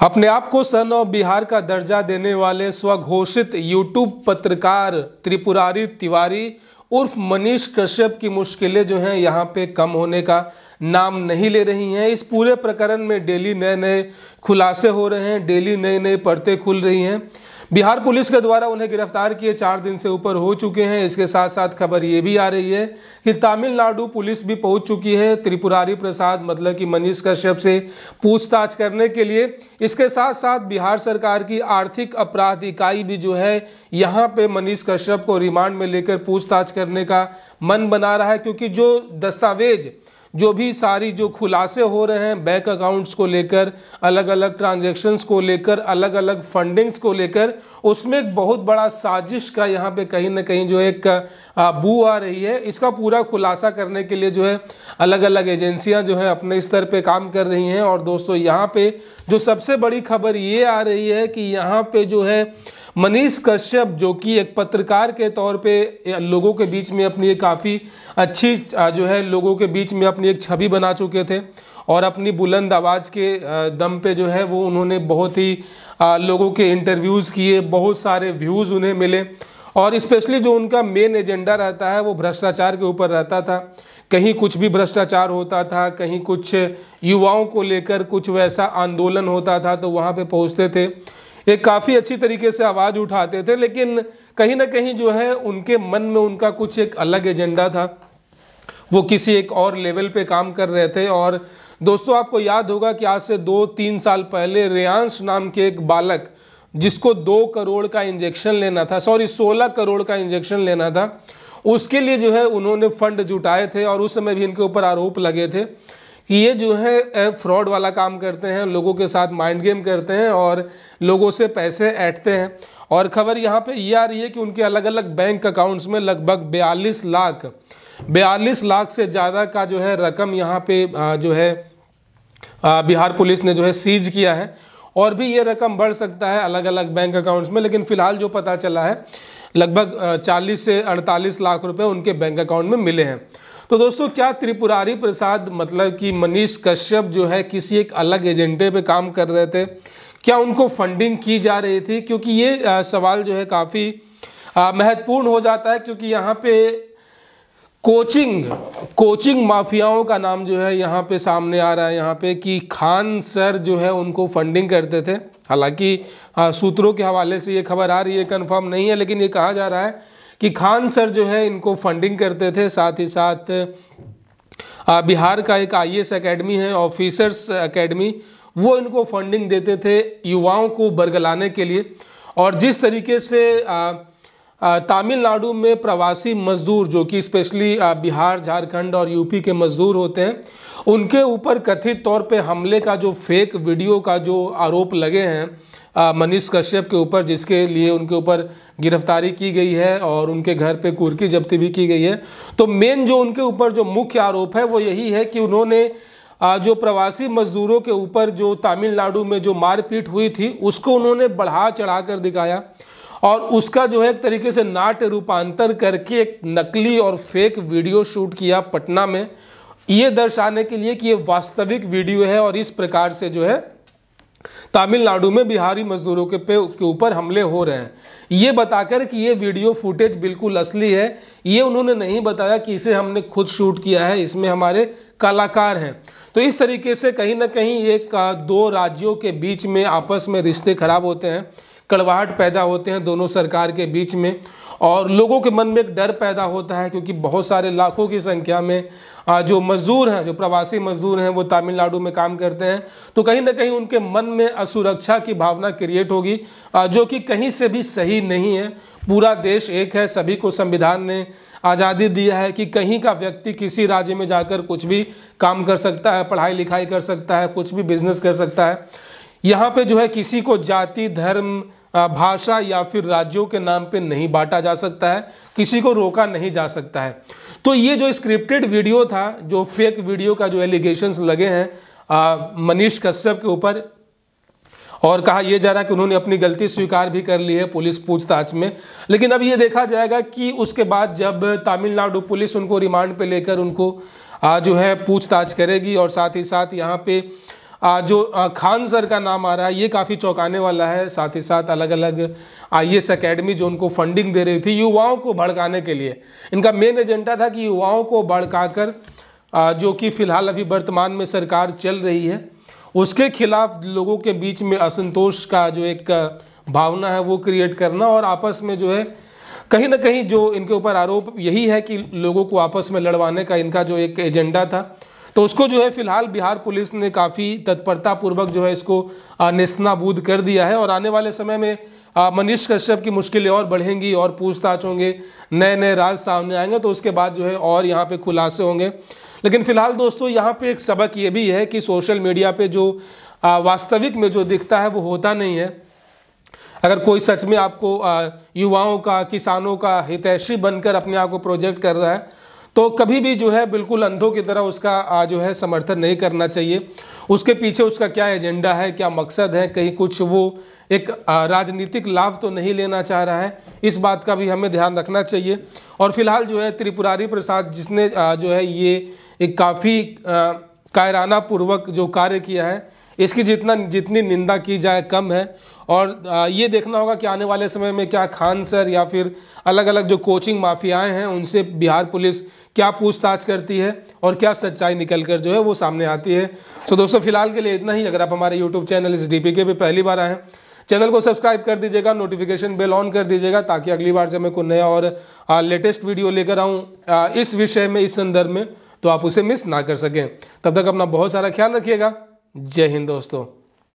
अपने आप को सन ऑफ बिहार का दर्जा देने वाले स्वघोषित यूट्यूब पत्रकार त्रिपुरारी तिवारी उर्फ मनीष कश्यप की मुश्किलें जो हैं यहाँ पे कम होने का नाम नहीं ले रही हैं। इस पूरे प्रकरण में डेली नए नए खुलासे हो रहे हैं, डेली नए नए परतें खुल रही हैं। बिहार पुलिस के द्वारा उन्हें गिरफ्तार किए 4 दिन से ऊपर हो चुके हैं। इसके साथ साथ खबर ये भी आ रही है कि तमिलनाडु पुलिस भी पहुंच चुकी है त्रिपुरारी प्रसाद मतलब कि मनीष कश्यप से पूछताछ करने के लिए। इसके साथ साथ बिहार सरकार की आर्थिक अपराध इकाई भी जो है यहाँ पे मनीष कश्यप को रिमांड में लेकर पूछताछ करने का मन बना रहा है, क्योंकि जो दस्तावेज जो भी सारी जो खुलासे हो रहे हैं बैंक अकाउंट्स को लेकर, अलग अलग ट्रांजैक्शंस को लेकर, अलग अलग फंडिंग्स को लेकर, उसमें एक बहुत बड़ा साजिश का यहाँ पे कहीं ना कहीं जो एक बू आ रही है। इसका पूरा खुलासा करने के लिए जो है अलग अलग एजेंसियां जो है अपने स्तर पे काम कर रही हैं। और दोस्तों यहाँ पे जो सबसे बड़ी खबर ये आ रही है कि यहाँ पे जो है मनीष कश्यप जो कि एक पत्रकार के तौर पे लोगों के बीच में अपनी एक काफ़ी अच्छी जो है लोगों के बीच में अपनी एक छवि बना चुके थे और अपनी बुलंद आवाज़ के दम पे जो है वो उन्होंने बहुत ही लोगों के इंटरव्यूज़ किए, बहुत सारे व्यूज़ उन्हें मिले। और स्पेशली जो उनका मेन एजेंडा रहता है वो भ्रष्टाचार के ऊपर रहता था। कहीं कुछ भी भ्रष्टाचार होता था, कहीं कुछ युवाओं को लेकर कुछ वैसा आंदोलन होता था तो वहाँ पे पहुँचते थे, एक काफ़ी अच्छी तरीके से आवाज़ उठाते थे। लेकिन कहीं ना कहीं जो है उनके मन में उनका कुछ एक अलग एजेंडा था, वो किसी एक और लेवल पे काम कर रहे थे। और दोस्तों आपको याद होगा कि आज से 2-3 साल पहले रेयांश नाम के एक बालक जिसको 2 करोड़ का इंजेक्शन लेना था, 16 करोड़ का इंजेक्शन लेना था, उसके लिए जो है उन्होंने फंड जुटाए थे। और उस समय भी इनके ऊपर आरोप लगे थे कि ये जो है फ्रॉड वाला काम करते हैं, लोगों के साथ माइंड गेम करते हैं और लोगों से पैसे ऐंठते हैं। और खबर यहाँ पे ये आ रही है कि उनके अलग अलग बैंक अकाउंट्स में लगभग 42 लाख से ज़्यादा का जो है रकम यहाँ पे जो है बिहार पुलिस ने जो है सीज किया है। और भी ये रकम बढ़ सकता है अलग अलग बैंक अकाउंट्स में, लेकिन फिलहाल जो पता चला है लगभग 40 से 48 लाख रुपए उनके बैंक अकाउंट में मिले हैं। तो दोस्तों क्या त्रिपुरारी प्रसाद मतलब कि मनीष कश्यप जो है किसी एक अलग एजेंडे पे काम कर रहे थे? क्या उनको फंडिंग की जा रही थी? क्योंकि ये सवाल जो है काफ़ी महत्वपूर्ण हो जाता है, क्योंकि यहाँ पे कोचिंग माफियाओं का नाम जो है यहाँ पे सामने आ रहा है यहाँ पे कि खान सर जो है उनको फंडिंग करते थे। हालांकि सूत्रों के हवाले से ये खबर आ रही है, कंफर्म नहीं है, लेकिन ये कहा जा रहा है कि खान सर जो है इनको फंडिंग करते थे। साथ ही साथ बिहार का एक IAS एकेडमी है, ऑफिसर्स एकेडमी, वो इनको फंडिंग देते थे युवाओं को बरगलाने के लिए। और जिस तरीके से तमिलनाडु में प्रवासी मजदूर जो कि स्पेशली बिहार, झारखंड और यूपी के मजदूर होते हैं, उनके ऊपर कथित तौर पे हमले का जो फेक वीडियो का जो आरोप लगे हैं मनीष कश्यप के ऊपर, जिसके लिए उनके ऊपर गिरफ्तारी की गई है और उनके घर पे कुर्की जब्ती भी की गई है। तो मेन जो उनके ऊपर जो मुख्य आरोप है वो यही है कि उन्होंने जो प्रवासी मजदूरों के ऊपर जो तमिलनाडु में जो मारपीट हुई थी उसको उन्होंने बढ़ा चढ़ा कर दिखाया और उसका जो है एक तरीके से नाट्य रूपांतर करके एक नकली और फेक वीडियो शूट किया पटना में, ये दर्शाने के लिए कि ये वास्तविक वीडियो है और इस प्रकार से जो है तमिलनाडु में बिहारी मजदूरों के ऊपर हमले हो रहे हैं। ये बताकर कि ये वीडियो फुटेज बिल्कुल असली है, ये उन्होंने नहीं बताया कि इसे हमने खुद शूट किया है, इसमें हमारे कलाकार हैं। तो इस तरीके से कहीं ना कहीं एक 2 राज्यों के बीच में आपस में रिश्ते खराब होते हैं, कड़वाहट पैदा होते हैं दोनों सरकार के बीच में, और लोगों के मन में एक डर पैदा होता है, क्योंकि बहुत सारे लाखों की संख्या में जो मजदूर हैं, जो प्रवासी मजदूर हैं, वो तमिलनाडु में काम करते हैं। तो कहीं ना कहीं उनके मन में असुरक्षा की भावना क्रिएट होगी, जो कि कहीं से भी सही नहीं है। पूरा देश एक है, सभी को संविधान ने आज़ादी दिया है कि कहीं का व्यक्ति किसी राज्य में जाकर कुछ भी काम कर सकता है, पढ़ाई लिखाई कर सकता है, कुछ भी बिजनेस कर सकता है। यहाँ पे जो है किसी को जाति, धर्म, भाषा या फिर राज्यों के नाम पे नहीं बांटा जा सकता है, किसी को रोका नहीं जा सकता है। तो ये जो स्क्रिप्टेड वीडियो था, जो फेक वीडियो का जो एलिगेशंस लगे हैं मनीष कश्यप के ऊपर, और कहा यह जा रहा है कि उन्होंने अपनी गलती स्वीकार भी कर ली है पुलिस पूछताछ में। लेकिन अब ये देखा जाएगा कि उसके बाद जब तमिलनाडु पुलिस उनको रिमांड पे लेकर उनको जो है पूछताछ करेगी और साथ ही साथ यहाँ पे जो खान सर का नाम आ रहा है ये काफ़ी चौंकाने वाला है। साथ ही साथ अलग अलग IAS अकेडमी जो उनको फंडिंग दे रही थी युवाओं को भड़काने के लिए, इनका मेन एजेंडा था कि युवाओं को भड़काकर जो कि फिलहाल अभी वर्तमान में सरकार चल रही है उसके खिलाफ लोगों के बीच में असंतोष का जो एक भावना है वो क्रिएट करना, और आपस में जो है कहीं ना कहीं जो इनके ऊपर आरोप यही है कि लोगों को आपस में लड़वाने का इनका जो एक एजेंडा था, तो उसको जो है फिलहाल बिहार पुलिस ने काफ़ी तत्परता पूर्वक जो है इसको नेस्तनाबूद कर दिया है। और आने वाले समय में मनीष कश्यप की मुश्किलें और बढ़ेंगी और पूछताछ होंगे, नए नए राज सामने आएंगे, तो उसके बाद जो है और यहाँ पे खुलासे होंगे। लेकिन फिलहाल दोस्तों यहाँ पे एक सबक ये भी है कि सोशल मीडिया पे जो वास्तविक में जो दिखता है वो होता नहीं है। अगर कोई सच में आपको युवाओं का, किसानों का हितैषी बनकर अपने आप को प्रोजेक्ट कर रहा है तो कभी भी जो है बिल्कुल अंधों की तरह उसका जो है समर्थन नहीं करना चाहिए। उसके पीछे उसका क्या एजेंडा है, क्या मकसद है, कहीं कुछ वो एक राजनीतिक लाभ तो नहीं लेना चाह रहा है, इस बात का भी हमें ध्यान रखना चाहिए। और फिलहाल जो है त्रिपुरारी प्रसाद जिसने जो है ये एक काफ़ी कायराना पूर्वक जो कार्य किया है, इसकी जितनी निंदा की जाए कम है। और ये देखना होगा कि आने वाले समय में क्या खान सर या फिर अलग अलग जो कोचिंग माफियाएं हैं उनसे बिहार पुलिस क्या पूछताछ करती है और क्या सच्चाई निकल कर जो है वो सामने आती है। तो दोस्तों फिलहाल के लिए इतना ही। अगर आप हमारे यूट्यूब चैनल इस DPK पे पहली बार आए हैं, चैनल को सब्सक्राइब कर दीजिएगा, नोटिफिकेशन बेल ऑन कर दीजिएगा ताकि अगली बार जब मैं कोई नया और लेटेस्ट वीडियो लेकर आऊँ इस विषय में, इस संदर्भ में, तो आप उसे मिस ना कर सकें। तब तक अपना बहुत सारा ख्याल रखिएगा। जय हिंद दोस्तों।